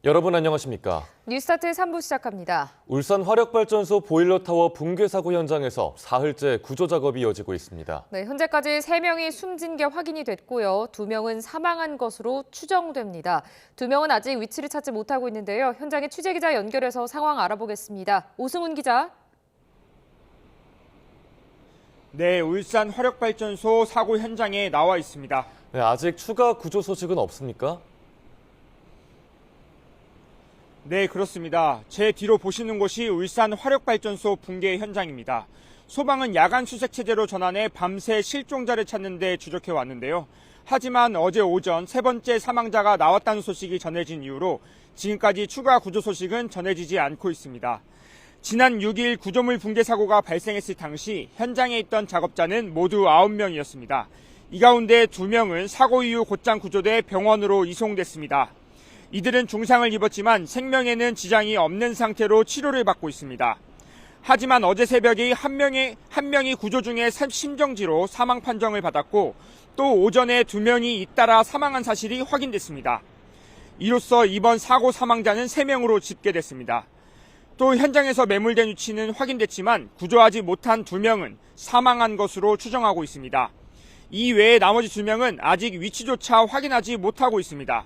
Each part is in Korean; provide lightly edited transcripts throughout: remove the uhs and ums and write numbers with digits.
여러분 안녕하십니까? 뉴스타트 3부 시작합니다. 울산 화력발전소 보일러타워 붕괴 사고 현장에서 사흘째 구조 작업이 이어지고 있습니다. 네, 현재까지 3명이 숨진 게 확인이 됐고요. 2명은 사망한 것으로 추정됩니다. 2명은 아직 위치를 찾지 못하고 있는데요. 현장에 취재기자 연결해서 상황 알아보겠습니다. 오승훈 기자. 네, 울산 화력발전소 사고 현장에 나와 있습니다. 네, 아직 추가 구조 소식은 없습니까? 네, 그렇습니다. 제 뒤로 보시는 곳이 울산 화력발전소 붕괴 현장입니다. 소방은 야간 수색 체제로 전환해 밤새 실종자를 찾는 데 주력해 왔는데요. 하지만 어제 오전 세 번째 사망자가 나왔다는 소식이 전해진 이후로 지금까지 추가 구조 소식은 전해지지 않고 있습니다. 지난 6일 구조물 붕괴 사고가 발생했을 당시 현장에 있던 작업자는 모두 9명이었습니다. 이 가운데 2명은 사고 이후 곧장 구조돼 병원으로 이송됐습니다. 이들은 중상을 입었지만 생명에는 지장이 없는 상태로 치료를 받고 있습니다. 하지만 어제 새벽에 한 명이 구조 중에 심정지로 사망 판정을 받았고 또 오전에 2명이 잇따라 사망한 사실이 확인됐습니다. 이로써 이번 사고 사망자는 3명으로 집계됐습니다. 또 현장에서 매몰된 위치는 확인됐지만 구조하지 못한 2명은 사망한 것으로 추정하고 있습니다. 이 외에 나머지 2명은 아직 위치조차 확인하지 못하고 있습니다.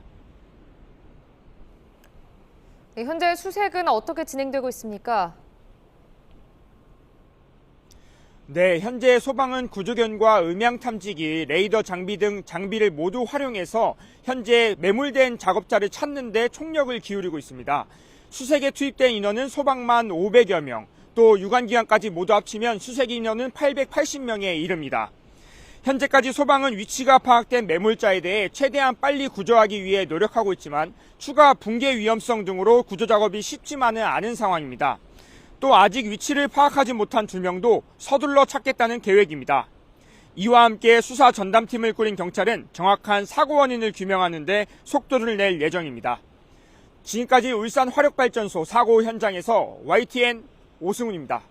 네, 현재 수색은 어떻게 진행되고 있습니까? 네, 현재 소방은 구조견과 음향 탐지기, 레이더 장비 등 장비를 모두 활용해서 현재 매몰된 작업자를 찾는 데 총력을 기울이고 있습니다. 수색에 투입된 인원은 소방만 500여 명, 또 유관기관까지 모두 합치면 수색 인원은 880명에 이릅니다. 현재까지 소방은 위치가 파악된 매몰자에 대해 최대한 빨리 구조하기 위해 노력하고 있지만 추가 붕괴 위험성 등으로 구조 작업이 쉽지만은 않은 상황입니다. 또 아직 위치를 파악하지 못한 2명도 서둘러 찾겠다는 계획입니다. 이와 함께 수사 전담팀을 꾸린 경찰은 정확한 사고 원인을 규명하는 데 속도를 낼 예정입니다. 지금까지 울산 화력발전소 사고 현장에서 YTN 오승훈입니다.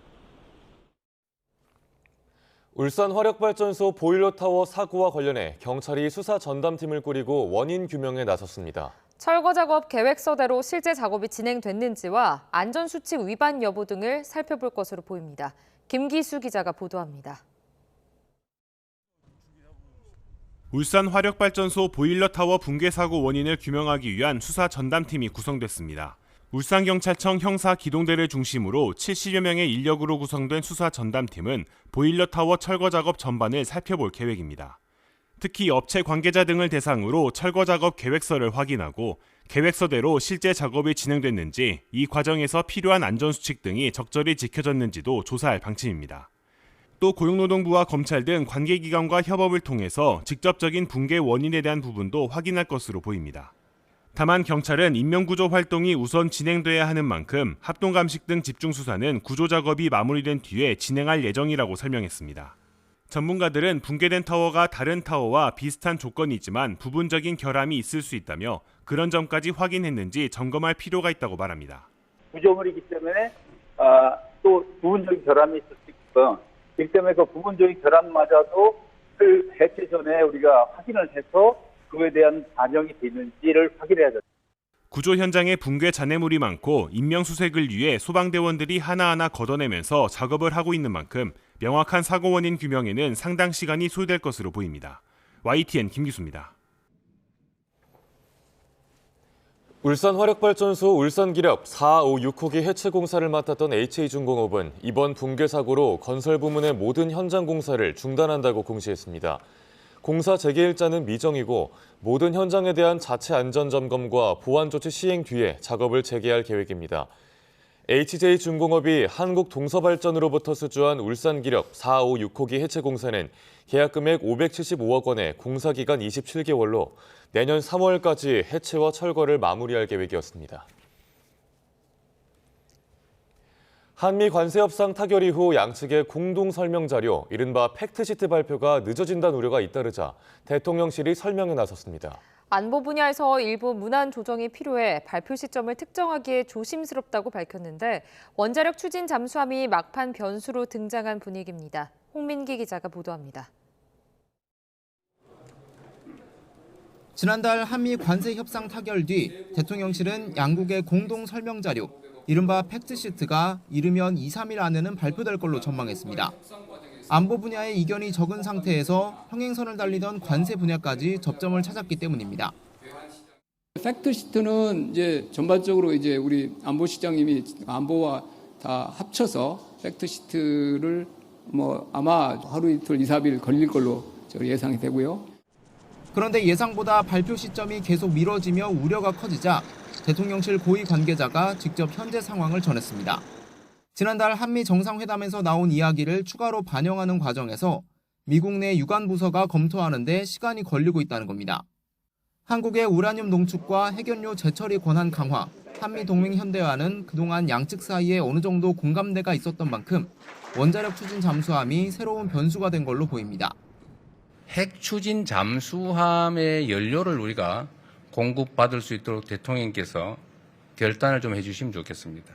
울산 화력발전소 보일러타워 사고와 관련해 경찰이 수사 전담팀을 꾸리고 원인 규명에 나섰습니다. 철거 작업 계획서대로 실제 작업이 진행됐는지와 안전수칙 위반 여부 등을 살펴볼 것으로 보입니다. 김기수 기자가 보도합니다. 울산 화력발전소 보일러타워 붕괴 사고 원인을 규명하기 위한 수사 전담팀이 구성됐습니다. 울산경찰청 형사기동대를 중심으로 70여 명의 인력으로 구성된 수사 전담팀은 보일러타워 철거 작업 전반을 살펴볼 계획입니다. 특히 업체 관계자 등을 대상으로 철거 작업 계획서를 확인하고 계획서대로 실제 작업이 진행됐는지, 이 과정에서 필요한 안전수칙 등이 적절히 지켜졌는지도 조사할 방침입니다. 또 고용노동부와 검찰 등 관계기관과 협업을 통해서 직접적인 붕괴 원인에 대한 부분도 확인할 것으로 보입니다. 다만 경찰은 인명구조 활동이 우선 진행돼야 하는 만큼 합동감식 등 집중수사는 구조 작업이 마무리된 뒤에 진행할 예정이라고 설명했습니다. 전문가들은 붕괴된 타워가 다른 타워와 비슷한 조건이지만 부분적인 결함이 있을 수 있다며 그런 점까지 확인했는지 점검할 필요가 있다고 말합니다. 구조물이기 때문에 또 부분적인 결함이 있을 수 있고, 그렇기 때문에 그 부분적인 결함마저도 해체 전에 우리가 확인을 해서 그에 대한 반영이 되는지를 확인해야죠. 구조 현장에 붕괴 잔해물이 많고 인명수색을 위해 소방대원들이 하나하나 걷어내면서 작업을 하고 있는 만큼 명확한 사고 원인 규명에는 상당 시간이 소요될 것으로 보입니다. YTN 김기수입니다. 울산 화력발전소 울산기력 4, 5, 6호기 해체 공사를 맡았던 HA중공업은 이번 붕괴 사고로 건설 부문의 모든 현장 공사를 중단한다고 공시했습니다. 공사 재개 일자는 미정이고 모든 현장에 대한 자체 안전 점검과 보안 조치 시행 뒤에 작업을 재개할 계획입니다. HJ중공업이 한국동서발전으로부터 수주한 울산기력 4, 5, 6호기 해체 공사는 계약 금액 575억 원에 공사 기간 27개월로 내년 3월까지 해체와 철거를 마무리할 계획이었습니다. 한미 관세 협상 타결 이후 양측의 공동 설명 자료, 이른바 팩트시트 발표가 늦어진다는 우려가 잇따르자 대통령실이 설명에 나섰습니다. 안보 분야에서 일부 문안 조정이 필요해 발표 시점을 특정하기에 조심스럽다고 밝혔는데 원자력 추진 잠수함이 막판 변수로 등장한 분위기입니다. 홍민기 기자가 보도합니다. 지난달 한미 관세 협상 타결 뒤 대통령실은 양국의 공동 설명 자료, 이른바 팩트시트가 이르면 2, 3일 안에는 발표될 걸로 전망했습니다. 안보 분야의 이견이 적은 상태에서 평행선을 달리던 관세 분야까지 접점을 찾았기 때문입니다. 팩트시트는 이제 전반적으로 이제 우리 안보실장님이 안보와 다 합쳐서 팩트시트를 아마 하루 이틀 2, 3일 걸릴 걸로 예상이 되고요. 그런데 예상보다 발표 시점이 계속 미뤄지며 우려가 커지자 대통령실 고위 관계자가 직접 현재 상황을 전했습니다. 지난달 한미 정상회담에서 나온 이야기를 추가로 반영하는 과정에서 미국 내 유관 부서가 검토하는 데 시간이 걸리고 있다는 겁니다. 한국의 우라늄 농축과 핵연료 재처리 권한 강화, 한미 동맹 현대화는 그동안 양측 사이에 어느 정도 공감대가 있었던 만큼 원자력 추진 잠수함이 새로운 변수가 된 걸로 보입니다. 핵 추진 잠수함의 연료를 우리가 공급받을 수 있도록 대통령께서 결단을 좀 해주시면 좋겠습니다.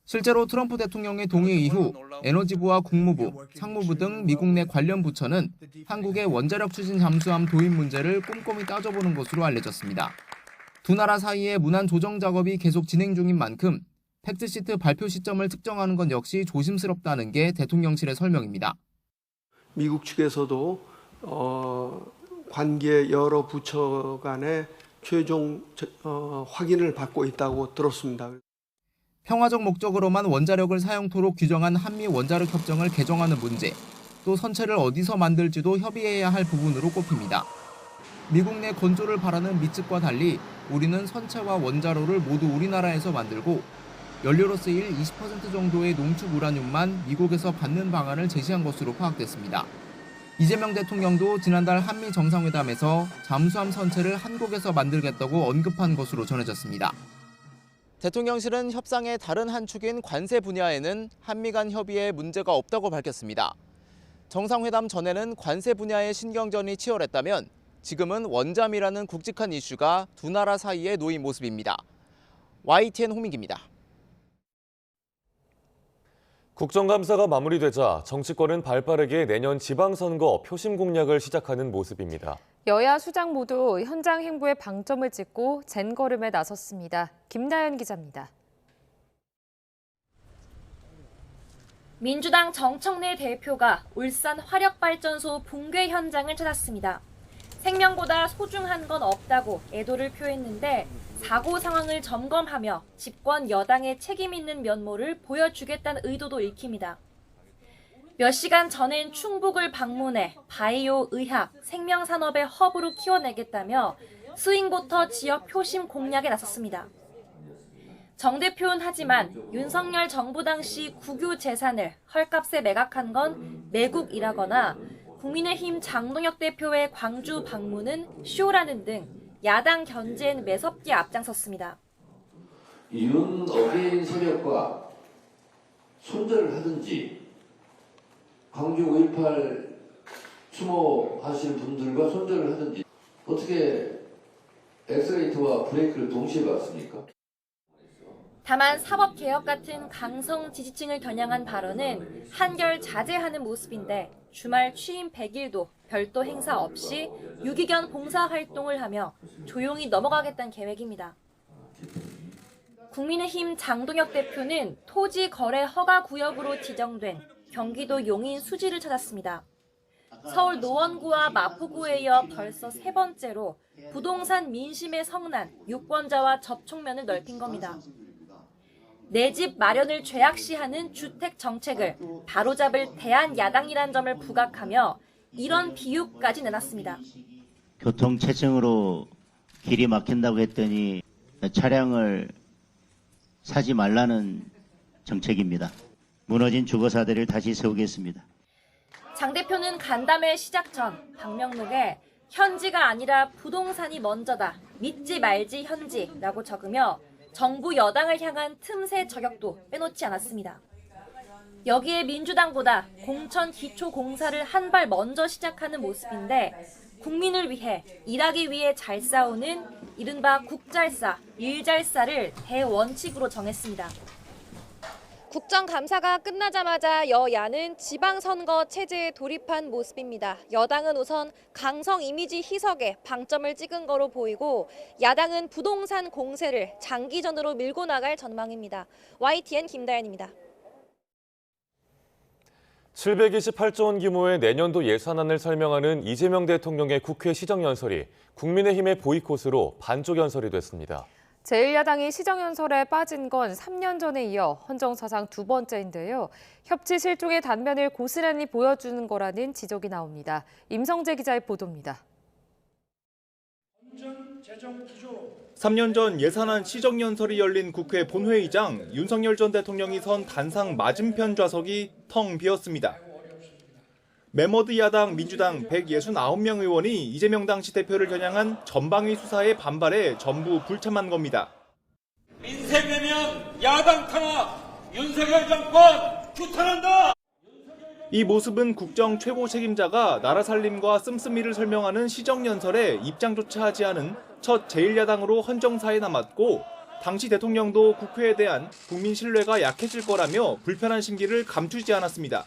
실제로 트럼프 대통령의 동의 이후 에너지부와 국무부, 상무부 등 미국 내 관련 부처는 한국의 원자력 추진 잠수함 도입 문제를 꼼꼼히 따져보는 것으로 알려졌습니다. 두 나라 사이의 문안 조정 작업이 계속 진행 중인 만큼 팩트시트 발표 시점을 특정하는 건 역시 조심스럽다는 게 대통령실의 설명입니다. 미국 측에서도 관계 여러 부처 간의 최종 확인을 받고 있다고 들었습니다. 평화적 목적으로만 원자력을 사용토록 규정한 한미 원자력 협정을 개정하는 문제, 또 선체를 어디서 만들지도 협의해야 할 부분으로 꼽힙니다. 미국 내 건조를 바라는 미측과 달리 우리는 선체와 원자로를 모두 우리나라에서 만들고 연료로 쓰일 20% 정도의 농축 우라늄만 미국에서 받는 방안을 제시한 것으로 파악됐습니다. 이재명 대통령도 지난달 한미 정상회담에서 잠수함 선체를 한국에서 만들겠다고 언급한 것으로 전해졌습니다. 대통령실은 협상의 다른 한 축인 관세 분야에는 한미 간 협의에 문제가 없다고 밝혔습니다. 정상회담 전에는 관세 분야의 신경전이 치열했다면 지금은 원잠이라는 굵직한 이슈가 두 나라 사이에 놓인 모습입니다. YTN 홍민기입니다. 국정감사가 마무리되자 정치권은 발빠르게 내년 지방선거 표심 공략을 시작하는 모습입니다. 여야 수장 모두 현장 행보에 방점을 찍고 젠걸음에 나섰습니다. 김나연 기자입니다. 민주당 정청래 대표가 울산 화력발전소 붕괴 현장을 찾았습니다. 생명보다 소중한 건 없다고 애도를 표했는데 사고 상황을 점검하며 집권 여당의 책임 있는 면모를 보여주겠다는 의도도 읽힙니다. 몇 시간 전엔 충북을 방문해 바이오, 의학, 생명산업의 허브로 키워내겠다며 스윙보터 지역 표심 공략에 나섰습니다. 정 대표는 하지만 윤석열 정부 당시 국유 재산을 헐값에 매각한 건 매국이라거나 국민의힘 장동혁 대표의 광주 방문은 쇼라는 등 야당 견제엔 매섭게 앞장섰습니다. 윤 어게인 세력과 손절을 하든지 광주 5.18 추모하실 분들과 손절을 하든지 어떻게 엑셀레이터와 브레이크를 동시에 밟습니까? 다만 사법개혁 같은 강성 지지층을 겨냥한 발언은 한결 자제하는 모습인데 주말 취임 100일도 별도 행사 없이 유기견 봉사활동을 하며 조용히 넘어가겠다는 계획입니다. 국민의힘 장동혁 대표는 토지 거래 허가 구역으로 지정된 경기도 용인 수지를 찾았습니다. 서울 노원구와 마포구에 이어 벌써 세 번째로 부동산 민심의 성난, 유권자와 접촉면을 넓힌 겁니다. 내 집 마련을 죄악시하는 주택 정책을 바로잡을 대한야당이란 점을 부각하며 이런 비유까지 내놨습니다. 교통체증으로 길이 막힌다고 했더니 차량을 사지 말라는 정책입니다. 무너진 주거사대를 다시 세우겠습니다. 장 대표는 간담회 시작 전 방명록에 현지가 아니라 부동산이 먼저다. 믿지 말지 현지라고 적으며 정부 여당을 향한 틈새 저격도 빼놓지 않았습니다. 여기에 민주당보다 공천 기초 공사를 한 발 먼저 시작하는 모습인데 국민을 위해 일하기 위해 잘 싸우는 이른바 국잘싸, 일잘싸를 대원칙으로 정했습니다. 국정감사가 끝나자마자 여야는 지방선거 체제에 돌입한 모습입니다. 여당은 우선 강성 이미지 희석에 방점을 찍은 거로 보이고 야당은 부동산 공세를 장기전으로 밀고 나갈 전망입니다. YTN 김다연입니다. 728조 원 규모의 내년도 예산안을 설명하는 이재명 대통령의 국회 시정연설이 국민의힘의 보이콧으로 반쪽 연설이 됐습니다. 제1야당이 시정연설에 빠진 건 3년 전에 이어 헌정사상 두 번째인데요. 협치 실종의 단면을 고스란히 보여주는 거라는 지적이 나옵니다. 임성재 기자의 보도입니다. 3년 전 예산안 시정연설이 열린 국회 본회의장, 윤석열 전 대통령이 선 단상 맞은편 좌석이 텅 비었습니다. 메머드 야당 민주당 169명 의원이 이재명 당시 대표를 겨냥한 전방위 수사에 반발해 전부 불참한 겁니다. 민생되면 야당 탄압, 윤석열 정권 규탄한다! 이 모습은 국정 최고 책임자가 나라 살림과 씀씀이를 설명하는 시정연설에 입장조차 하지 않은 첫 제1야당으로 헌정사에 남았고, 당시 대통령도 국회에 대한 국민 신뢰가 약해질 거라며 불편한 심기를 감추지 않았습니다.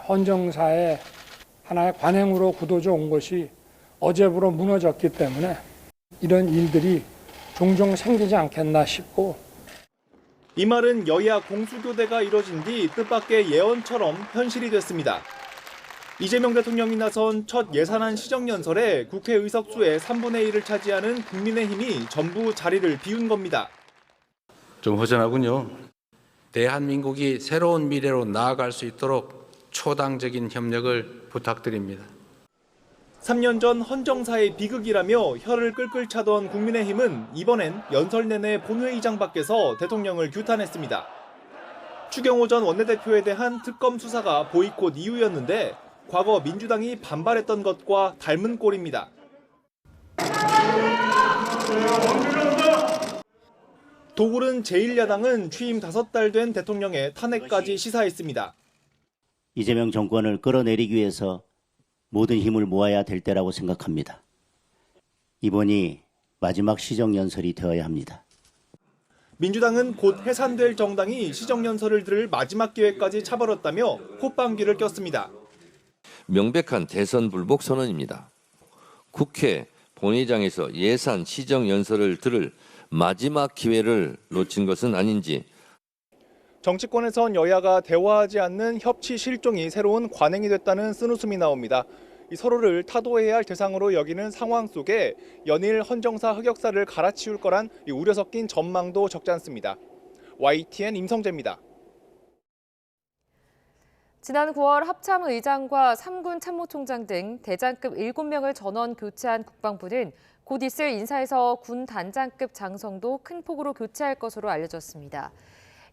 헌정사의 하나의 관행으로 굳어져 온 것이 어제부로 무너졌기 때문에 이런 일들이 종종 생기지 않겠나 싶고, 이 말은 여야 공수교대가 이뤄진 뒤 뜻밖의 예언처럼 현실이 됐습니다. 이재명 대통령이 나선 첫 예산안 시정연설에 국회 의석수의 3분의 1을 차지하는 국민의힘이 전부 자리를 비운 겁니다. 좀 허전하군요. 대한민국이 새로운 미래로 나아갈 수 있도록 초당적인 협력을 부탁드립니다. 3년 전 헌정사의 비극이라며 혀를 끌끌 차던 국민의힘은 이번엔 연설 내내 본회의장 밖에서 대통령을 규탄했습니다. 추경호 전 원내대표에 대한 특검 수사가 보이콧 이유였는데 과거 민주당이 반발했던 것과 닮은 꼴입니다. 도굴은 제1야당은 취임 5달 된 대통령의 탄핵까지 시사했습니다. 이재명 정권을 끌어내리기 위해서 모든 힘을 모아야 될 때라고 생각합니다. 이번이 마지막 시정연설이 되어야 합니다. 민주당은 곧 해산될 정당이 시정연설을 들을 마지막 기회까지 차버렸다며 콧방귀를 꼈습니다. 명백한 대선 불복 선언입니다. 국회 본회의장에서 예산 시정연설을 들을 마지막 기회를 놓친 것은 아닌지. 정치권에선 여야가 대화하지 않는 협치 실종이 새로운 관행이 됐다는 쓴웃음이 나옵니다. 서로를 타도해야 할 대상으로 여기는 상황 속에 연일 헌정사 흑역사를 갈아치울 거란 우려 섞인 전망도 적지 않습니다. YTN 임성재입니다. 지난 9월 합참 의장과 3군 참모총장 등 대장급 7명을 전원 교체한 국방부는 곧 있을 인사에서 군 단장급 장성도 큰 폭으로 교체할 것으로 알려졌습니다.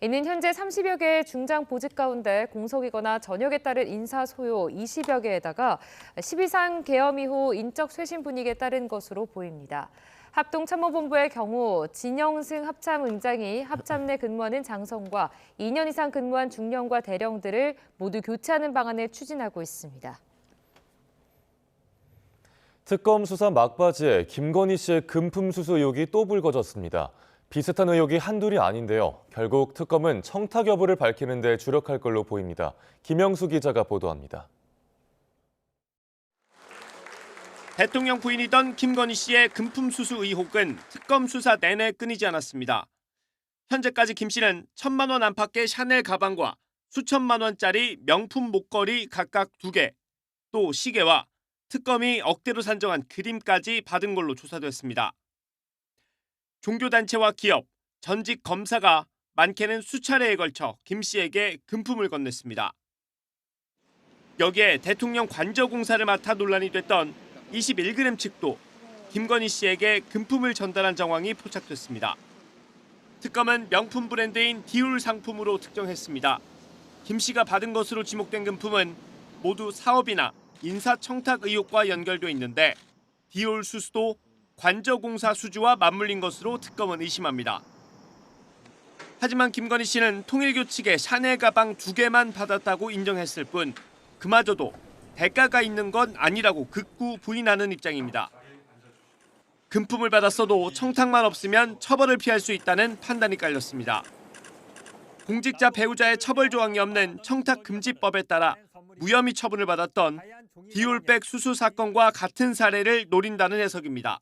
이는 현재 30여 개의 중장 보직 가운데 공석이거나 전역에 따른 인사 소요 20여 개에다가 12상 계엄 이후 인적 쇄신 분위기에 따른 것으로 보입니다. 합동참모본부의 경우 진영승 합참의장이 합참 내 근무하는 장성과 2년 이상 근무한 중령과 대령들을 모두 교체하는 방안을 추진하고 있습니다. 특검 수사 막바지에 김건희 씨의 금품 수수 의혹이 또 불거졌습니다. 비슷한 의혹이 한둘이 아닌데요. 결국 특검은 청탁 여부를 밝히는 데 주력할 걸로 보입니다. 김영수 기자가 보도합니다. 대통령 부인이던 김건희 씨의 금품 수수 의혹은 특검 수사 내내 끊이지 않았습니다. 현재까지 김 씨는 1,000만 원 안팎의 샤넬 가방과 수천만 원짜리 명품 목걸이 각각 2개, 또 시계와 특검이 억대로 산정한 그림까지 받은 걸로 조사됐습니다. 종교단체와 기업, 전직 검사가 많게는 수차례에 걸쳐 김 씨에게 금품을 건넸습니다. 여기에 대통령 관저공사를 맡아 논란이 됐던 21g 측도 김건희 씨에게 금품을 전달한 정황이 포착됐습니다. 특검은 명품 브랜드인 디올 상품으로 특정했습니다. 김 씨가 받은 것으로 지목된 금품은 모두 사업이나 인사청탁 의혹과 연결돼 있는데 디올 수수도 관저공사 수주와 맞물린 것으로 특검은 의심합니다. 하지만 김건희 씨는 통일교 측에 샤넬 가방 2개만 받았다고 인정했을 뿐 그마저도 대가가 있는 건 아니라고 극구 부인하는 입장입니다. 금품을 받았어도 청탁만 없으면 처벌을 피할 수 있다는 판단이 깔렸습니다. 공직자 배우자의 처벌 조항이 없는 청탁금지법에 따라 무혐의 처분을 받았던 디올백 수수 사건과 같은 사례를 노린다는 해석입니다.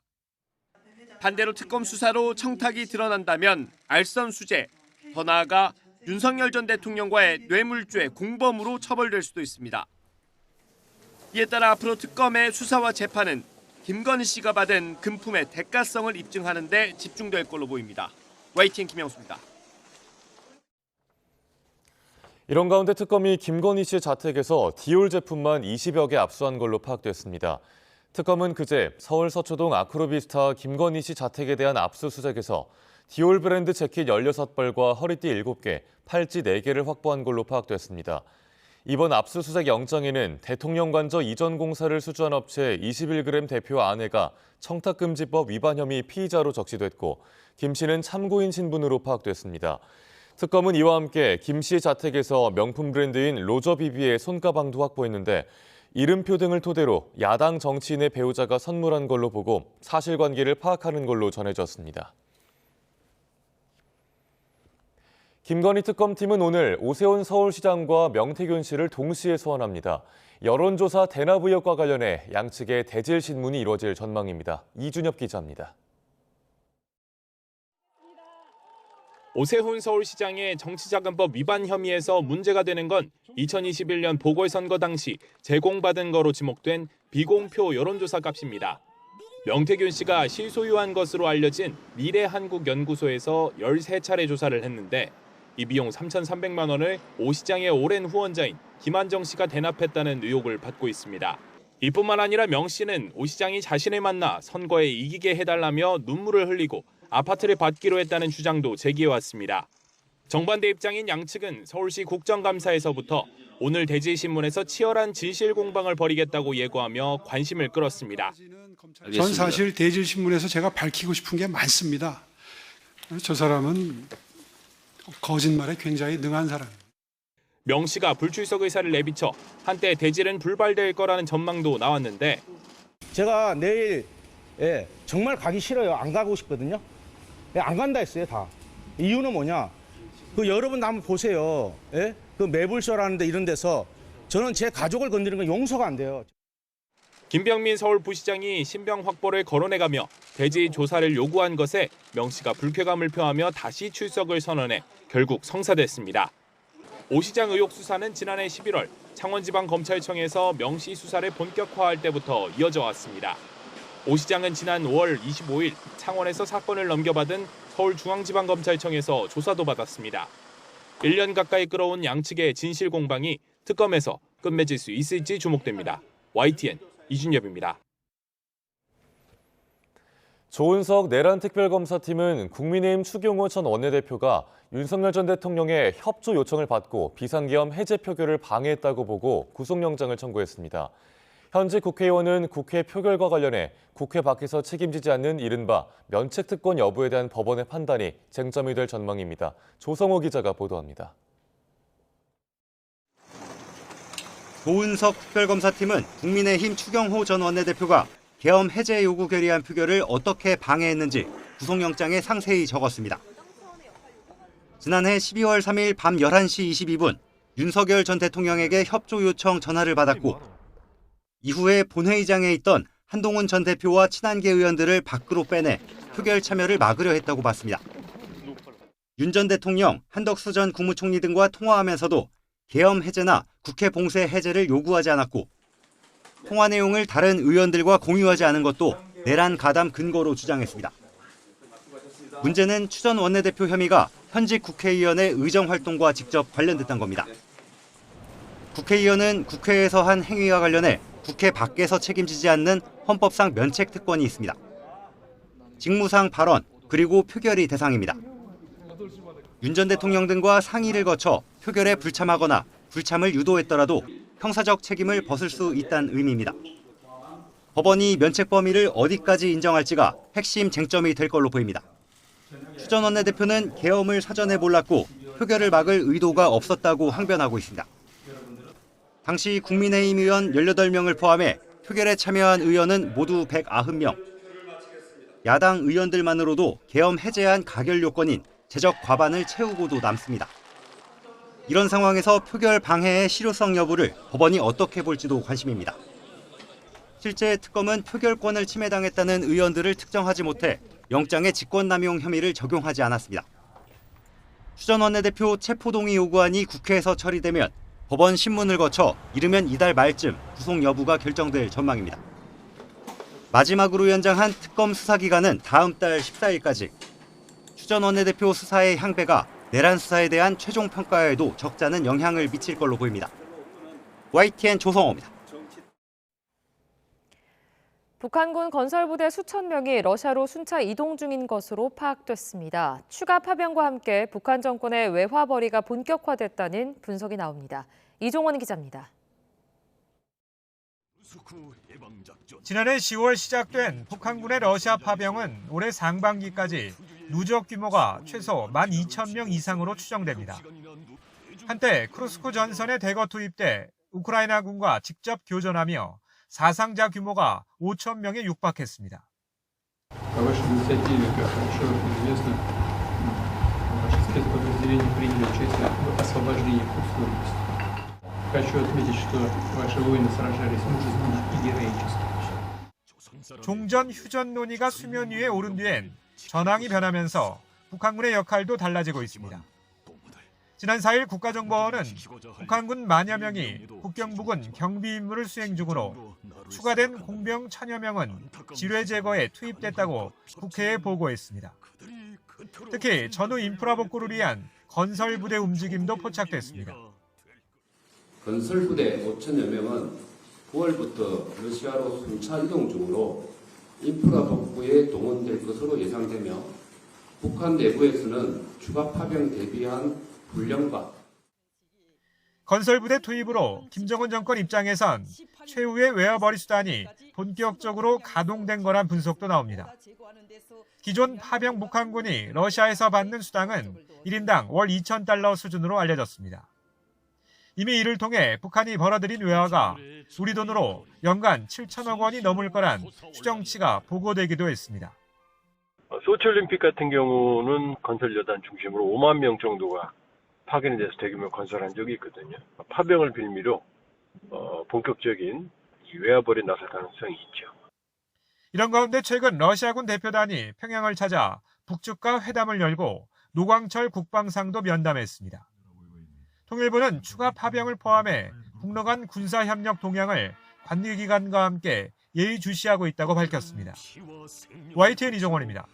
반대로 특검 수사로 청탁이 드러난다면 알선 수재, 더 나아가 윤석열 전 대통령과의 뇌물죄 공범으로 처벌될 수도 있습니다. 이에 따라 앞으로 특검의 수사와 재판은 김건희 씨가 받은 금품의 대가성을 입증하는 데 집중될 걸로 보입니다. YTN 김영수입니다. 이런 가운데 특검이 김건희 씨의 자택에서 디올 제품만 20여 개 압수한 걸로 파악됐습니다. 특검은 그제 서울 서초동 아크로비스타 김건희 씨 자택에 대한 압수수색에서 디올 브랜드 재킷 16벌과 허리띠 7개, 팔찌 4개를 확보한 걸로 파악됐습니다. 이번 압수수색 영장에는 대통령 관저 이전 공사를 수주한 업체 21g 대표 아내가 청탁금지법 위반 혐의 피의자로 적시됐고 김 씨는 참고인 신분으로 파악됐습니다. 특검은 이와 함께 김 씨의 자택에서 명품 브랜드인 로저비비의 손가방도 확보했는데 이름표 등을 토대로 야당 정치인의 배우자가 선물한 걸로 보고 사실관계를 파악하는 걸로 전해졌습니다. 김건희 특검팀은 오늘 오세훈 서울시장과 명태균 씨를 동시에 소환합니다. 여론조사 대납 의혹과 관련해 양측의 대질 신문이 이루어질 전망입니다. 이준엽 기자입니다. 오세훈 서울시장의 정치자금법 위반 혐의에서 문제가 되는 건 2021년 보궐선거 당시 제공받은 거로 지목된 비공표 여론조사 값입니다. 명태균 씨가 실소유한 것으로 알려진 미래한국연구소에서 13차례 조사를 했는데 이 비용 3,300만 원을 오 시장의 오랜 후원자인 김한정 씨가 대납했다는 의혹을 받고 있습니다. 이뿐만 아니라 명 씨는 오 시장이 자신을 만나 선거에 이기게 해달라며 눈물을 흘리고 아파트를 받기로 했다는 주장도 제기해왔습니다. 정반대 입장인 양측은 서울시 국정감사에서부터 오늘 대질신문에서 치열한 진실 공방을 벌이겠다고 예고하며 관심을 끌었습니다. 전 사실 대질신문에서 제가 밝히고 싶은 게 많습니다. 저 사람은 거짓말에 굉장히 능한 사람입니다. 명 씨가 불출석 의사를 내비쳐 한때 대질은 불발될 거라는 전망도 나왔는데 제가 내일 정말 가기 싫어요. 안 가고 싶거든요. 안 간다 했어요, 다. 이유는 뭐냐? 여러분 한번 보세요. 그 매불쇼라는데 이런 데서 저는 제 가족을 건드리는 건 용서가 안 돼요. 김병민 서울부시장이 신병 확보를 거론해가며 대지 조사를 요구한 것에 명 씨가 불쾌감을 표하며 다시 출석을 선언해 결국 성사됐습니다. 오 시장 의혹 수사는 지난해 11월 창원지방검찰청에서 명 씨 수사를 본격화할 때부터 이어져 왔습니다. 오 시장은 지난 5월 25일 창원에서 사건을 넘겨받은 서울중앙지방검찰청에서 조사도 받았습니다. 1년 가까이 끌어온 양측의 진실 공방이 특검에서 끝맺을 수 있을지 주목됩니다. YTN 이준엽입니다. 조은석 내란 특별검사팀은 국민의힘 추경호 전 원내대표가 윤석열 전 대통령의 협조 요청을 받고 비상계엄 해제 표결을 방해했다고 보고 구속영장을 청구했습니다. 현직 국회의원은 국회 표결과 관련해 국회 밖에서 책임지지 않는 이른바 면책특권 여부에 대한 법원의 판단이 쟁점이 될 전망입니다. 조성호 기자가 보도합니다. 조은석 특별검사팀은 국민의힘 추경호 전 원내대표가 계엄 해제 요구 결의안 표결을 어떻게 방해했는지 구속영장에 상세히 적었습니다. 지난해 12월 3일 밤 11시 22분 윤석열 전 대통령에게 협조 요청 전화를 받았고 이후에 본회의장에 있던 한동훈 전 대표와 친한계 의원들을 밖으로 빼내 표결 참여를 막으려 했다고 봤습니다. 윤 전 대통령, 한덕수 전 국무총리 등과 통화하면서도 계엄 해제나 국회 봉쇄 해제를 요구하지 않았고 통화 내용을 다른 의원들과 공유하지 않은 것도 내란 가담 근거로 주장했습니다. 문제는 추 전 원내대표 혐의가 현직 국회의원의 의정활동과 직접 관련됐던 겁니다. 국회의원은 국회에서 한 행위와 관련해 국회 밖에서 책임지지 않는 헌법상 면책특권이 있습니다. 직무상 발언 그리고 표결이 대상입니다. 윤 전 대통령 등과 상의를 거쳐 표결에 불참하거나 불참을 유도했더라도 형사적 책임을 벗을 수 있다는 의미입니다. 법원이 면책 범위를 어디까지 인정할지가 핵심 쟁점이 될 걸로 보입니다. 추 전 원내대표는 계엄을 사전에 몰랐고 표결을 막을 의도가 없었다고 항변하고 있습니다. 당시 국민의힘 의원 18명을 포함해 표결에 참여한 의원은 모두 190명. 야당 의원들만으로도 계엄 해제안 가결 요건인 제적 과반을 채우고도 남습니다. 이런 상황에서 표결 방해의 실효성 여부를 법원이 어떻게 볼지도 관심입니다. 실제 특검은 표결권을 침해당했다는 의원들을 특정하지 못해 영장에 직권남용 혐의를 적용하지 않았습니다. 추 전 원내대표 체포동의 요구안이 국회에서 처리되면 법원 심문을 거쳐 이르면 이달 말쯤 구속 여부가 결정될 전망입니다. 마지막으로 연장한 특검 수사 기간은 다음 달 14일까지. 추 전 원내대표 수사의 향배가 내란 수사에 대한 최종 평가에도 적지 않은 영향을 미칠 걸로 보입니다. YTN 조성호입니다. 북한군 건설부대 수천 명이 러시아로 순차 이동 중인 것으로 파악됐습니다. 추가 파병과 함께 북한 정권의 외화벌이가 본격화됐다는 분석이 나옵니다. 이종원 기자입니다. 지난해 10월 시작된 북한군의 러시아 파병은 올해 상반기까지 누적 규모가 최소 12,000명 이상으로 추정됩니다. 한때 크루스크 전선에 대거 투입돼 우크라이나군과 직접 교전하며 사상자 규모가 5,000명에 육박했습니다. 종전 휴전 논의가 수면 위에 오른 뒤엔 전황이 변하면서 북한군의 역할도 달라지고 있습니다. 지난 4일 국가정보원은 북한군 만여 명이 국경 부근 경비 임무를 수행 중으로 추가된 공병 1,000여 명은 지뢰 제거에 투입됐다고 국회에 보고했습니다. 특히 전후 인프라 복구를 위한 건설부대 움직임도 포착됐습니다. 건설부대 5,000여 명은 9월부터 러시아로 순차 이동 중으로 인프라 복구에 동원될 것으로 예상되며 북한 내부에서는 추가 파병 대비한 훈련과 건설부대 투입으로 김정은 정권 입장에선 최후의 외화벌이 수단이 본격적으로 가동된 거란 분석도 나옵니다. 기존 파병 북한군이 러시아에서 받는 수당은 1인당 월 2,000달러 수준으로 알려졌습니다. 이미 이를 통해 북한이 벌어들인 외화가 우리 돈으로 연간 7천억 원이 넘을 거란 추정치가 보고되기도 했습니다. 소치올림픽 같은 경우는 건설여단 중심으로 5만 명 정도가 파견이 돼서 대규모 건설한 적이 있거든요. 파병을 빌미로 본격적인 외화벌이 나설 가능성이 있죠. 이런 가운데 최근 러시아군 대표단이 평양을 찾아 북측과 회담을 열고 노광철 국방상도 면담했습니다. 통일부는 추가 파병을 포함해 북러 간 군사협력 동향을 관리기관과 함께 예의주시하고 있다고 밝혔습니다. YTN 이종원입니다.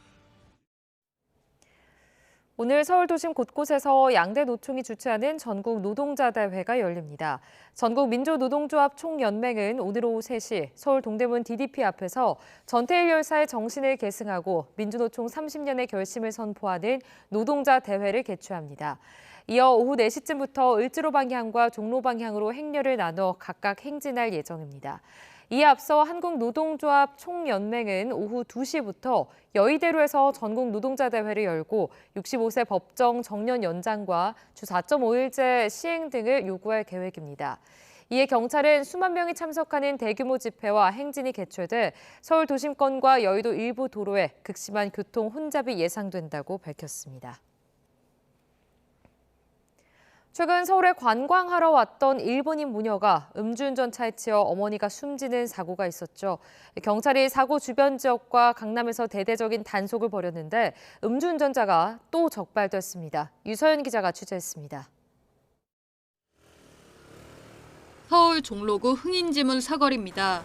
오늘 서울 도심 곳곳에서 양대 노총이 주최하는 전국 노동자 대회가 열립니다. 전국 민주노동조합 총연맹은 오늘 오후 3시 서울 동대문 DDP 앞에서 전태일 열사의 정신을 계승하고 민주노총 30년의 결심을 선포하는 노동자 대회를 개최합니다. 이어 오후 4시쯤부터 을지로 방향과 종로 방향으로 행렬을 나눠 각각 행진할 예정입니다. 이에 앞서 한국노동조합 총연맹은 오후 2시부터 여의대로에서 전국 노동자 대회를 열고 65세 법정 정년 연장과 주 4.5일제 시행 등을 요구할 계획입니다. 이에 경찰은 수만 명이 참석하는 대규모 집회와 행진이 개최돼 서울 도심권과 여의도 일부 도로에 극심한 교통 혼잡이 예상된다고 밝혔습니다. 최근 서울에 관광하러 왔던 일본인 모녀가 음주운전 차에 치여 어머니가 숨지는 사고가 있었죠. 경찰이 사고 주변 지역과 강남에서 대대적인 단속을 벌였는데 음주운전자가 또 적발됐습니다. 유서연 기자가 취재했습니다. 서울 종로구 흥인지문 사거리입니다.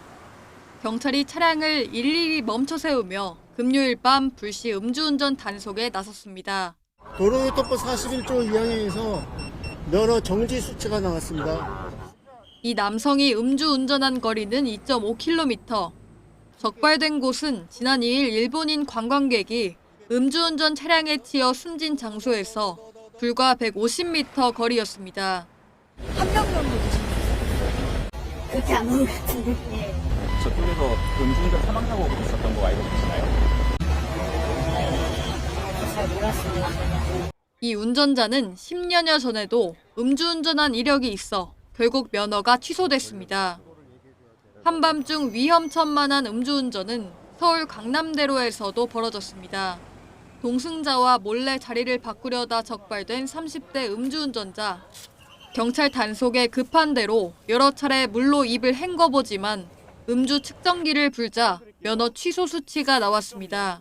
경찰이 차량을 일일이 멈춰 세우며 금요일 밤 불시 음주운전 단속에 나섰습니다. 도로교통법 41조 2항에서 면허 정지 수치가 나왔습니다. 이 남성이 음주운전한 거리는 2.5km. 적발된 곳은 지난 2일 일본인 관광객이 음주운전 차량에 치여 숨진 장소에서 불과 150m 거리였습니다. 한 명 정도 계십니까? 그렇게 안 보는 것 같은데. 저쪽에서 음주운전 사망사고가 있었던 거 알고 계시나요? 잘 몰랐습니다. 이 운전자는 10년여 전에도 음주운전한 이력이 있어 결국 면허가 취소됐습니다. 한밤중 위험천만한 음주운전은 서울 강남대로에서도 벌어졌습니다. 동승자와 몰래 자리를 바꾸려다 적발된 30대 음주운전자. 경찰 단속에 급한 대로 여러 차례 물로 입을 헹궈보지만 음주 측정기를 불자 면허 취소 수치가 나왔습니다.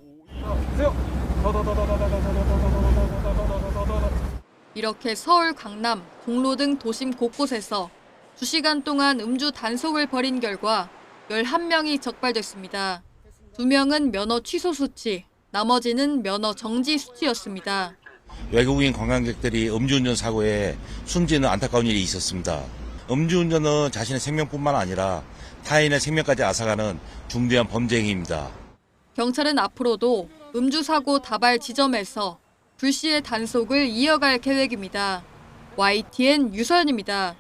이렇게 서울, 강남, 종로 등 도심 곳곳에서 2시간 동안 음주 단속을 벌인 결과 11명이 적발됐습니다. 2명은 면허 취소 수치, 나머지는 면허 정지 수치였습니다. 외국인 관광객들이 음주운전 사고에 숨지는 안타까운 일이 있었습니다. 음주운전은 자신의 생명뿐만 아니라 타인의 생명까지 앗아가는 중대한 범죄 행위입니다. 경찰은 앞으로도 음주사고 다발 지점에서 불시의 단속을 이어갈 계획입니다. YTN 유서연입니다.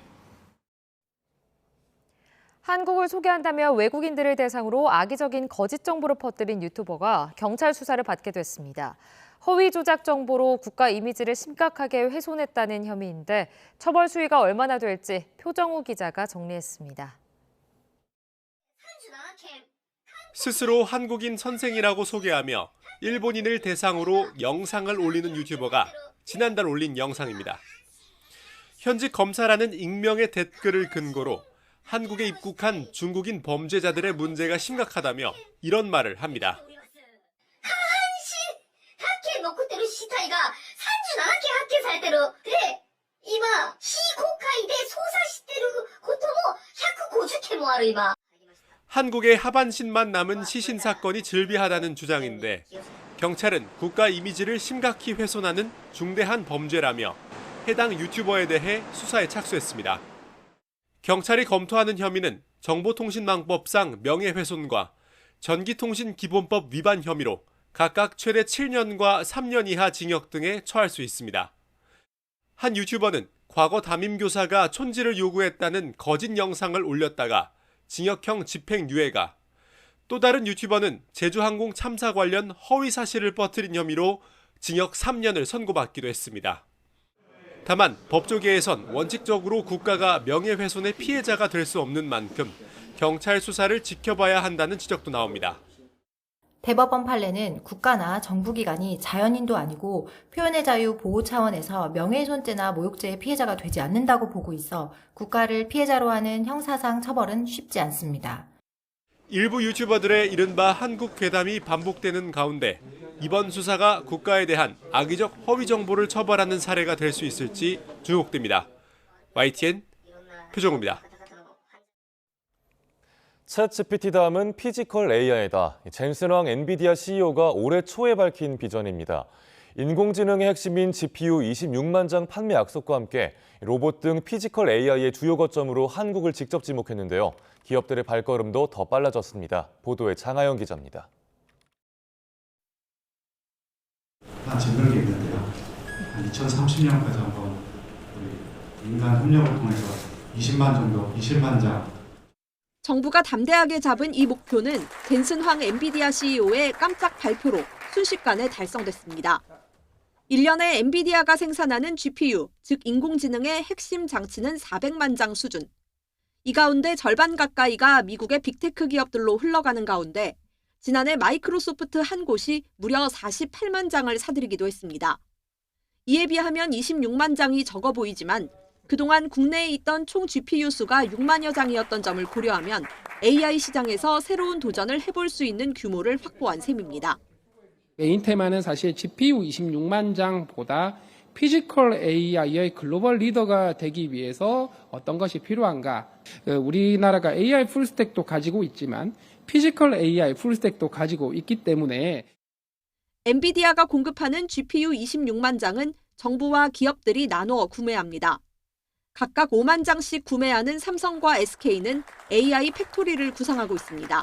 한국을 소개한다며 외국인들을 대상으로 악의적인 거짓 정보를 퍼뜨린 유튜버가 경찰 수사를 받게 됐습니다. 허위 조작 정보로 국가 이미지를 심각하게 훼손했다는 혐의인데 처벌 수위가 얼마나 될지 표정우 기자가 정리했습니다. 스스로 한국인 선생이라고 소개하며 일본인을 대상으로 영상을 올리는 유튜버가 지난달 올린 영상입니다. 현직 검사라는 익명의 댓글을 근거로 한국에 입국한 중국인 범죄자들의 문제가 심각하다며 이런 말을 합니다. 한국의 하반신만 남은 시신 사건이 즐비하다는 주장인데 경찰은 국가 이미지를 심각히 훼손하는 중대한 범죄라며 해당 유튜버에 대해 수사에 착수했습니다. 경찰이 검토하는 혐의는 정보통신망법상 명예훼손과 전기통신기본법 위반 혐의로 각각 최대 7년과 3년 이하 징역 등에 처할 수 있습니다. 한 유튜버는 과거 담임교사가 촌지를 요구했다는 거짓 영상을 올렸다가 징역형 집행유예가, 또 다른 유튜버는 제주항공 참사 관련 허위 사실을 퍼뜨린 혐의로 징역 3년을 선고받기도 했습니다. 다만 법조계에선 원칙적으로 국가가 명예훼손의 피해자가 될 수 없는 만큼 경찰 수사를 지켜봐야 한다는 지적도 나옵니다. 대법원 판례는 국가나 정부기관이 자연인도 아니고 표현의 자유 보호 차원에서 명예훼손죄나 모욕죄의 피해자가 되지 않는다고 보고 있어 국가를 피해자로 하는 형사상 처벌은 쉽지 않습니다. 일부 유튜버들의 이른바 한국 괴담이 반복되는 가운데 이번 수사가 국가에 대한 악의적 허위 정보를 처벌하는 사례가 될 수 있을지 주목됩니다. YTN 표정우입니다. 챗GPT 다음은 피지컬 AI다. 젠슨왕 엔비디아 CEO가 올해 초에 밝힌 비전입니다. 인공지능의 핵심인 GPU 26만 장 판매 약속과 함께 로봇 등 피지컬 AI의 주요 거점으로 한국을 직접 지목했는데요. 기업들의 발걸음도 더 빨라졌습니다. 보도에 장하영 기자입니다. 짓는 게 있는데요. 2030년까지 한번 우리 인간 협력을 통해서 20만 장. 정부가 담대하게 잡은 이 목표는 젠슨황 엔비디아 CEO의 깜짝 발표로 순식간에 달성됐습니다. 1년에 엔비디아가 생산하는 GPU, 즉 인공지능의 핵심 장치는 400만 장 수준. 이 가운데 절반 가까이가 미국의 빅테크 기업들로 흘러가는 가운데 지난해 마이크로소프트 한 곳이 무려 48만 장을 사들이기도 했습니다. 이에 비하면 26만 장이 적어 보이지만 그동안 국내에 있던 총 GPU 수가 6만여 장이었던 점을 고려하면 AI 시장에서 새로운 도전을 해볼 수 있는 규모를 확보한 셈입니다. 인텔만은 사실 GPU 26만 장보다 피지컬 AI의 글로벌 리더가 되기 위해서 어떤 것이 필요한가? 우리나라가 AI 풀스택도 가지고 있지만 피지컬 AI 풀스택도 가지고 있기 때문에 엔비디아가 공급하는 GPU 26만 장은 정부와 기업들이 나누어 구매합니다. 각각 5만 장씩 구매하는 삼성과 SK는 AI 팩토리를 구상하고 있습니다.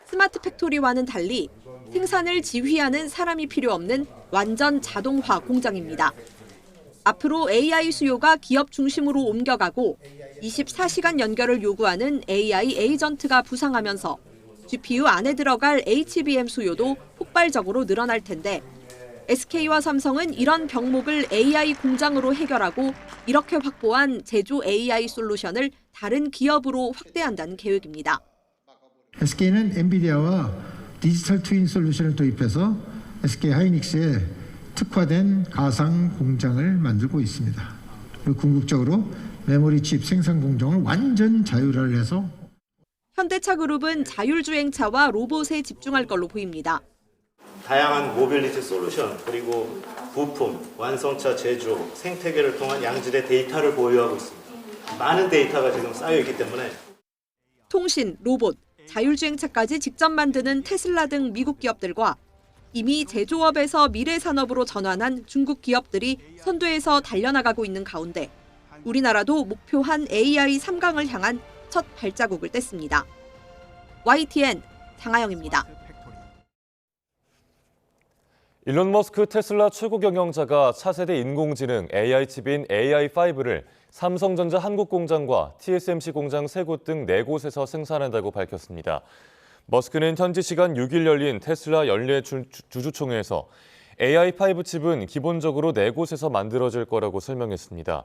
스마트 팩토리와는 달리 생산을 지휘하는 사람이 필요 없는 완전 자동화 공장입니다. 앞으로 AI 수요가 기업 중심으로 옮겨가고 24시간 연결을 요구하는 AI 에이전트가 부상하면서 GPU 안에 들어갈 HBM 수요도 폭발적으로 늘어날 텐데 SK와 삼성은 이런 병목을 AI 공장으로 해결하고 이렇게 확보한 제조 AI 솔루션을 다른 기업으로 확대한다는 계획입니다. SK는 엔비디아와 디지털 트윈 솔루션을 도입해서 SK 하이닉스에 특화된 가상 공장을 만들고 있습니다. 그리고 궁극적으로 메모리 칩 생산 공정을 완전 자율화해서 현대차 그룹은 자율주행차와 로봇에 집중할 걸로 보입니다. 다양한 모빌리티 솔루션 그리고 부품, 완성차 제조, 생태계를 통한 양질의 데이터를 보유하고 있습니다. 많은 데이터가 지금 쌓여 있기 때문에 통신, 로봇, 자율주행차까지 직접 만드는 테슬라 등 미국 기업들과 이미 제조업에서 미래 산업으로 전환한 중국 기업들이 선두에서 달려나가고 있는 가운데 우리나라도 목표한 AI 3강을 향한 첫 발자국을 뗐습니다. YTN 장하영입니다. 일론 머스크 테슬라 최고 경영자가 차세대 인공지능 AI 칩인 AI5를 삼성전자 한국 공장과 TSMC 공장 3곳 등 4곳에서 생산한다고 밝혔습니다. 머스크는 현지 시간 6일 열린 테슬라 연례 주주총회에서 AI5 칩은 기본적으로 4곳에서 만들어질 거라고 설명했습니다.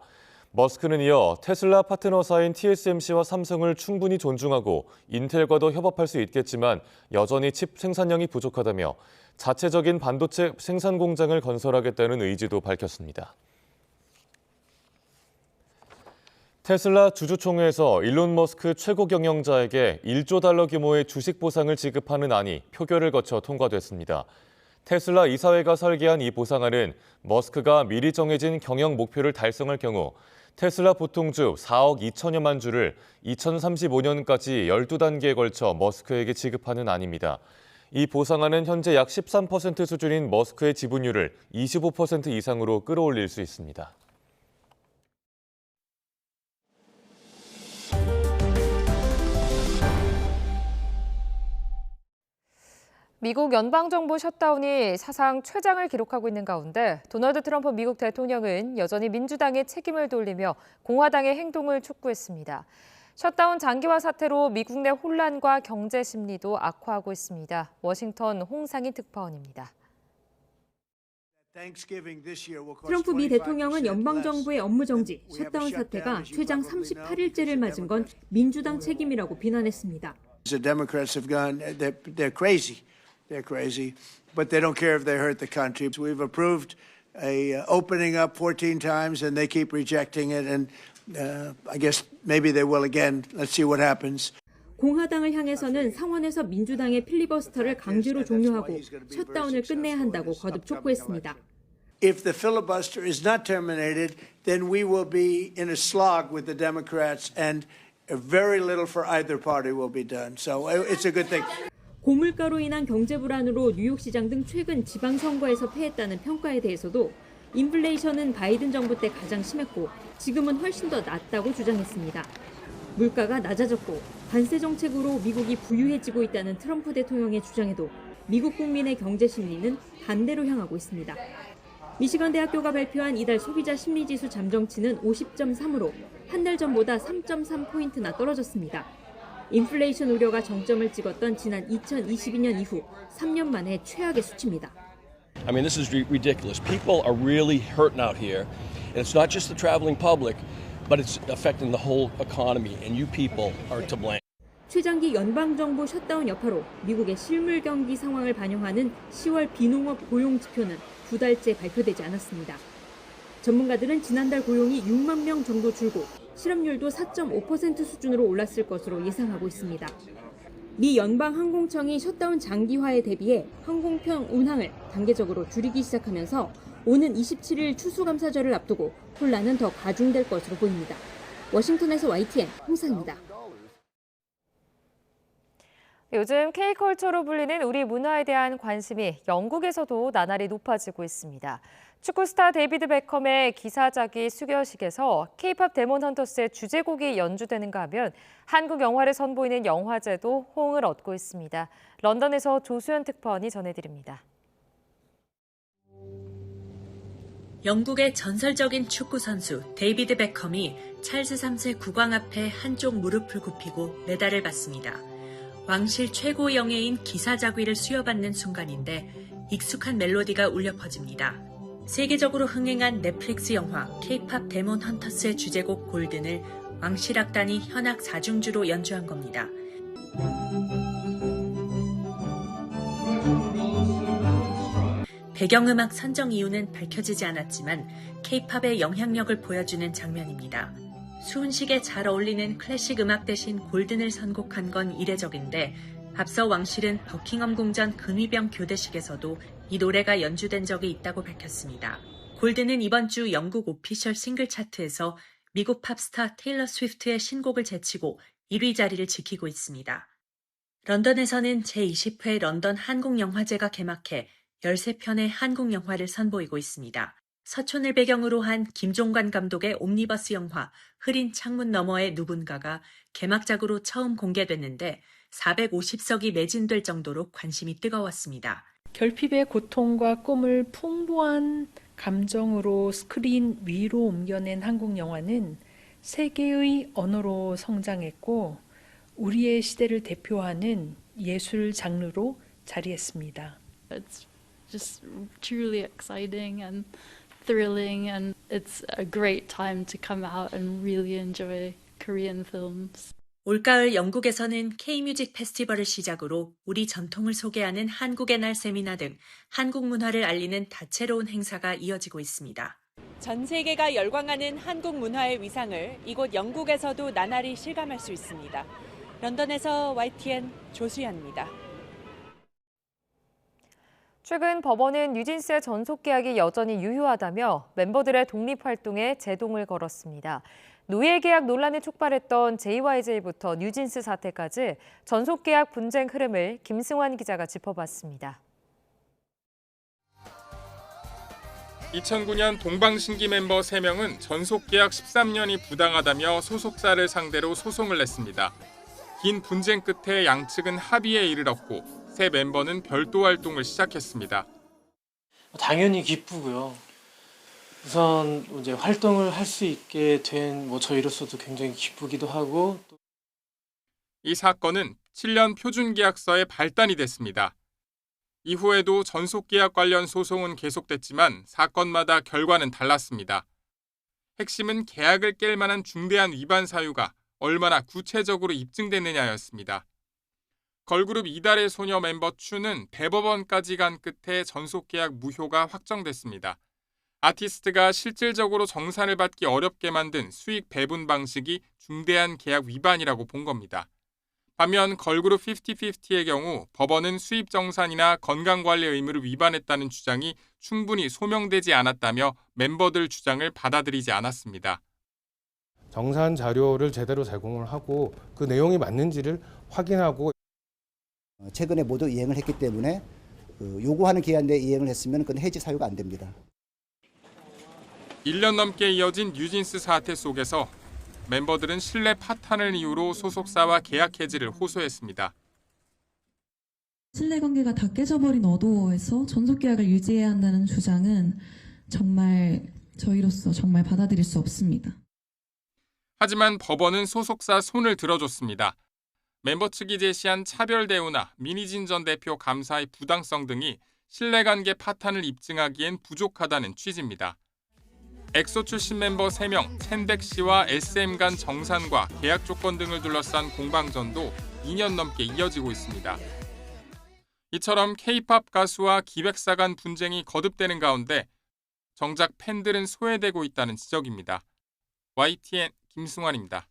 머스크는 이어 테슬라 파트너사인 TSMC와 삼성을 충분히 존중하고 인텔과도 협업할 수 있겠지만 여전히 칩 생산량이 부족하다며 자체적인 반도체 생산 공장을 건설하겠다는 의지도 밝혔습니다. 테슬라 주주총회에서 일론 머스크 최고 경영자에게 1조 달러 규모의 주식 보상을 지급하는 안이 표결을 거쳐 통과됐습니다. 테슬라 이사회가 설계한 이 보상안은 머스크가 미리 정해진 경영 목표를 달성할 경우 테슬라 보통주 4억 2천여만 주를 2035년까지 12단계에 걸쳐 머스크에게 지급하는 안입니다. 이 보상안은 현재 약 13% 수준인 머스크의 지분율을 25% 이상으로 끌어올릴 수 있습니다. 미국 연방정부 셧다운이 사상 최장을 기록하고 있는 가운데 도널드 트럼프 미국 대통령은 여전히 민주당의 책임을 돌리며 공화당의 행동을 촉구했습니다. 셧다운 장기화 사태로 미국 내 혼란과 경제 심리도 악화하고 있습니다. 워싱턴 홍상희 특파원입니다. 트럼프 미 대통령은 연방정부의 업무정지, 셧다운 사태가 최장 38일째를 맞은 건 민주당 책임이라고 비난했습니다. They're crazy, but they don't care if they hurt the country. We've approved a opening up 14 times, and they keep rejecting it. And I guess maybe they will again. Let's see what happens. 공화당을 향해서는 상원에서 민주당의 필리버스터를 강제로 종료하고 셧다운을 끝내야 한다고 거듭 촉구했습니다. If the filibuster is not terminated, then we will be in a slog with the Democrats, and very little for either party will be done. So it's a good thing. 고물가로 인한 경제 불안으로 뉴욕시장 등 최근 지방선거에서 패했다는 평가에 대해서도 인플레이션은 바이든 정부 때 가장 심했고 지금은 훨씬 더 낮다고 주장했습니다. 물가가 낮아졌고 관세 정책으로 미국이 부유해지고 있다는 트럼프 대통령의 주장에도 미국 국민의 경제 심리는 반대로 향하고 있습니다. 미시건 대학교가 발표한 이달 소비자 심리지수 잠정치는 50.3으로 한 달 전보다 3.3포인트나 떨어졌습니다. 인플레이션 우려가 정점을 찍었던 지난 2022년 이후 3년 만에 최악의 수치입니다. I mean, this is ridiculous. People are really hurting out here. And it's not just the traveling public, but it's affecting the whole economy. And you people are to blame. 최장기 연방정부 셧다운 여파로 미국의 실물 경기 상황을 반영하는 10월 비농업 고용 지표는 2달째 발표되지 않았습니다. 전문가들은 지난달 고용이 6만 명 정도 줄고 실업률도 4.5% 수준으로 올랐을 것으로 예상하고 있습니다. 미 연방항공청이 셧다운 장기화에 대비해 항공편 운항을 단계적으로 줄이기 시작하면서 오는 27일 추수감사절을 앞두고 혼란은 더 가중될 것으로 보입니다. 워싱턴에서 YTN 홍상입니다. 요즘 K컬처로 불리는 우리 문화에 대한 관심이 영국에서도 나날이 높아지고 있습니다. 축구 스타 데이비드 베컴의 기사자기 수여식에서 K-팝 데몬 헌터스의 주제곡이 연주되는가 하면 한국 영화를 선보이는 영화제도 호응을 얻고 있습니다. 런던에서 조수연 특파원이 전해드립니다. 영국의 전설적인 축구 선수 데이비드 베컴이 찰스 3세 국왕 앞에 한쪽 무릎을 굽히고 메달을 받습니다. 왕실 최고 영예인 기사자귀를 수여받는 순간인데 익숙한 멜로디가 울려 퍼집니다. 세계적으로 흥행한 넷플릭스 영화 K-팝 데몬 헌터스의 주제곡 골든을 왕실 악단이 현악 4중주로 연주한 겁니다. 배경음악 선정 이유는 밝혀지지 않았지만 K-팝의 영향력을 보여주는 장면입니다. 수훈식에 잘 어울리는 클래식 음악 대신 골든을 선곡한 건 이례적인데 앞서 왕실은 버킹엄 궁전 근위병 교대식에서도 이 노래가 연주된 적이 있다고 밝혔습니다. 골든은 이번 주 영국 오피셜 싱글 차트에서 미국 팝스타 테일러 스위프트의 신곡을 제치고 1위 자리를 지키고 있습니다. 런던에서는 제20회 런던 한국영화제가 개막해 13편의 한국 영화를 선보이고 있습니다. 서촌을 배경으로 한 김종관 감독의 옴니버스 영화 흐린 창문 너머의 누군가가 개막작으로 처음 공개됐는데 450석이 매진될 정도로 관심이 뜨거웠습니다. 결핍의 고통과 꿈을 풍부한 감정으로 스크린 위로 옮겨낸 한국 영화는 세계의 언어로 성장했고 우리의 시대를 대표하는 예술 장르로 자리했습니다. It's just truly exciting and thrilling, and it's a great time to come out and really enjoy Korean films. 올가을 영국에서는 K-뮤직 페스티벌을 시작으로 우리 전통을 소개하는 한국의 날 세미나 등 한국 문화를 알리는 다채로운 행사가 이어지고 있습니다. 전 세계가 열광하는 한국 문화의 위상을 이곳 영국에서도 나날이 실감할 수 있습니다. 런던에서 YTN 조수연입니다. 최근 법원은 뉴진스의 전속 계약이 여전히 유효하다며 멤버들의 독립 활동에 제동을 걸었습니다. 노예 계약 논란이 촉발했던 JYJ부터 뉴진스 사태까지 전속 계약 분쟁 흐름을 김승환 기자가 짚어봤습니다. 2009년 동방신기 멤버 3명은 전속 계약 13년이 부당하다며 소속사를 상대로 소송을 냈습니다. 긴 분쟁 끝에 양측은 합의에 이르렀고 새 멤버는 별도 활동을 시작했습니다. 당연히 기쁘고요. 우선 이제 활동을 할 수 있게 된 저희로서도 굉장히 기쁘기도 하고. 이 사건은 7년 표준 계약서의 발단이 됐습니다. 이후에도 전속 계약 관련 소송은 계속됐지만 사건마다 결과는 달랐습니다. 핵심은 계약을 깰 만한 중대한 위반 사유가 얼마나 구체적으로 입증됐느냐였습니다. 걸그룹 이달의 소녀 멤버 추는 대법원까지 간 끝에 전속 계약 무효가 확정됐습니다. 아티스트가 실질적으로 정산을 받기 어렵게 만든 수익 배분 방식이 중대한 계약 위반이라고 본 겁니다. 반면 걸그룹 50/50의 경우 법원은 수입 정산이나 건강관리 의무를 위반했다는 주장이 충분히 소명되지 않았다며 멤버들 주장을 받아들이지 않았습니다. 정산 자료를 제대로 제공을 하고 그 내용이 맞는지를 확인하고 최근에 모두 이행을 했기 때문에 요구하는 기한 내에 이행을 했으면 그건 해지 사유가 안 됩니다. 1년 넘게 이어진 뉴진스 사태 속에서 멤버들은 신뢰 파탄을 이유로 소속사와 계약 해지를 호소했습니다. 신뢰관계가 다 깨져버린 어도어에서 전속 계약을 유지해야 한다는 주장은 정말 저희로서 정말 받아들일 수 없습니다. 하지만 법원은 소속사 손을 들어줬습니다. 멤버 측이 제시한 차별 대우나 민희진 전 대표 감사의 부당성 등이 신뢰관계 파탄을 입증하기엔 부족하다는 취지입니다. 엑소 출신 멤버 3명 첸백 씨와 SM 간 정산과 계약 조건 등을 둘러싼 공방전도 2년 넘게 이어지고 있습니다. 이처럼 K-팝 가수와 기획사 간 분쟁이 거듭되는 가운데 정작 팬들은 소외되고 있다는 지적입니다. YTN 김승환입니다.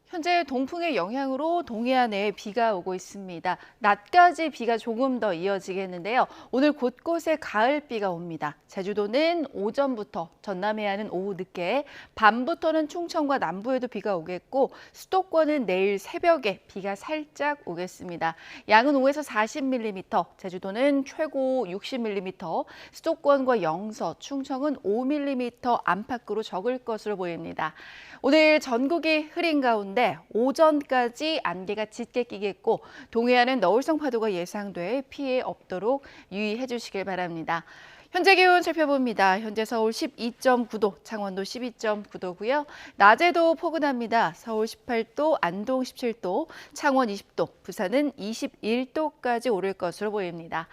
현재 동풍의 영향으로 동해안에 비가 오고 있습니다. 낮까지 비가 조금 더 이어지겠는데요. 오늘 곳곳에 가을비가 옵니다. 제주도는 오전부터, 전남 해안은 오후 늦게, 밤부터는 충청과 남부에도 비가 오겠고 수도권은 내일 새벽에 비가 살짝 오겠습니다. 양은 5에서 40mm, 제주도는 최고 60mm, 수도권과 영서, 충청은 5mm 안팎으로 적을 것으로 보입니다. 오늘 전국이 흐린 가운데 오전까지 안개가 짙게 끼겠고 동해안은 너울성 파도가 예상돼 피해 없도록 유의해 주시길 바랍니다. 현재 기온 살펴봅니다. 현재 서울 12.9도, 창원도 12.9도고요. 낮에도 포근합니다. 서울 18도, 안동 17도, 창원 20도, 부산은 21도까지 오를 것으로 보입니다.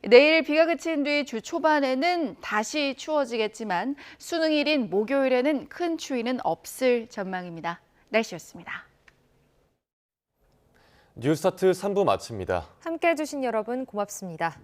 내일 비가 그친 뒤 주 초반에는 다시 추워지겠지만 수능일인 목요일에는 큰 추위는 없을 전망입니다. 날씨였습니다. 뉴스타트 3부 마칩니다. 함께해 주신 여러분 고맙습니다.